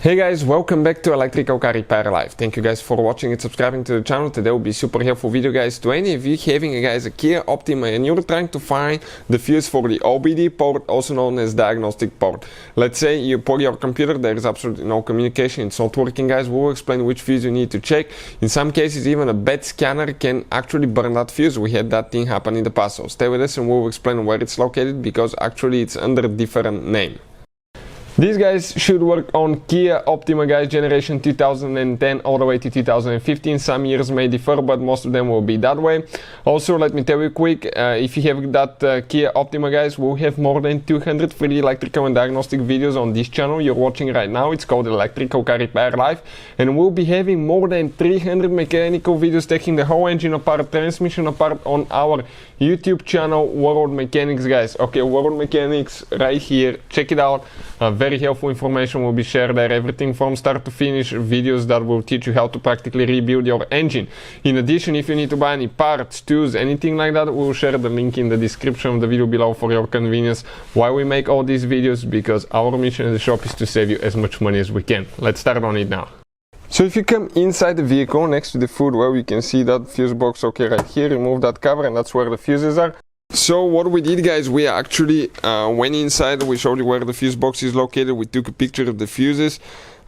Hey guys, welcome back to Electrical Car Repair Live. Thank you guys for watching and subscribing to the channel. Today will be super helpful video guys to any of you having a Kia Optima and you're trying to find the fuse for the OBD port, also known as diagnostic port. Let's say you pull your computer, there is absolutely no communication, it's not working guys. We'll explain which fuse you need to check. In some cases even a bad scanner can actually burn that fuse. We had that thing happen in the past, so stay with us and we'll explain where it's located because actually it's under a different name. These guys should work on Kia Optima guys, generation 2010 all the way to 2015. Some years may differ, but most of them will be that way. Also, let me tell you quick, if you have that Kia Optima guys, we'll have more than 200 free electrical and diagnostic videos on this channel you're watching right now. It's called Electrical Car Repair Live, and we'll be having more than 300 mechanical videos taking the whole engine apart, transmission apart on our YouTube channel, World Mechanics guys. Okay, World Mechanics right here, check it out. Very helpful information will be shared there, everything from start to finish, videos that will teach you how to practically rebuild your engine. In addition, if you need to buy any parts, tools, anything like that, we'll share the link in the description of the video below for your convenience. Why we make all these videos? Because our mission in the shop is to save you as much money as we can. Let's start on it now. So if you come inside the vehicle next to the foot where we can see that fuse box, okay, right here, remove that cover and that's where the fuses are. So what we did guys, we actually went inside, we showed you where the fuse box is located, we took a picture of the fuses.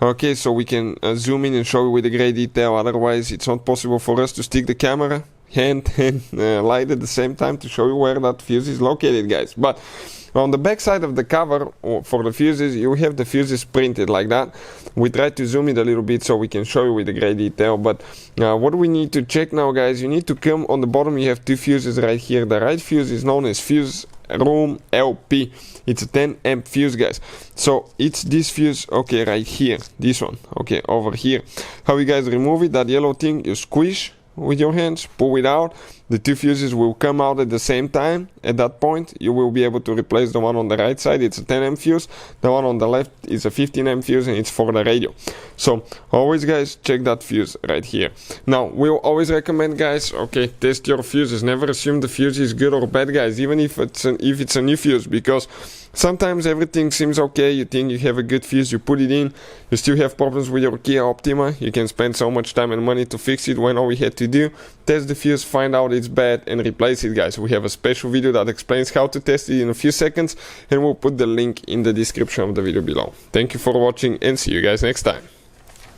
Okay, so we can zoom in and show you with a great detail, otherwise it's not possible for us to stick the camera hand and light at the same time to show you where that fuse is located guys. But on the back side of the cover for the fuses, you have the fuses printed like that. We tried to zoom it a little bit so we can show you with a great detail, but what we need to check now guys, you need to come on the bottom, you have two fuses right here. The right fuse is known as fuse room LP. It's a 10 amp fuse guys, so it's this fuse, okay, right here, this one, okay, over here. How you guys remove it? That yellow thing, you squish with your hands, pull it out, the two fuses will come out at the same time. At that point you will be able to replace the one on the right side, it's a 10 amp fuse, the one on the left is a 15 amp fuse and it's for the radio. So always guys, check that fuse right here. Now we'll always recommend guys, okay, test your fuses, never assume the fuse is good or bad guys, even if it's a new fuse, because sometimes everything seems okay, you think you have a good fuse, you put it in, you still have problems with your Kia Optima, you can spend so much time and money to fix it when all we had to do, test the fuse, find out it's bad and replace it guys. We have a special video that explains how to test it in a few seconds and we'll put the link in the description of the video below. Thank you for watching and see you guys next time.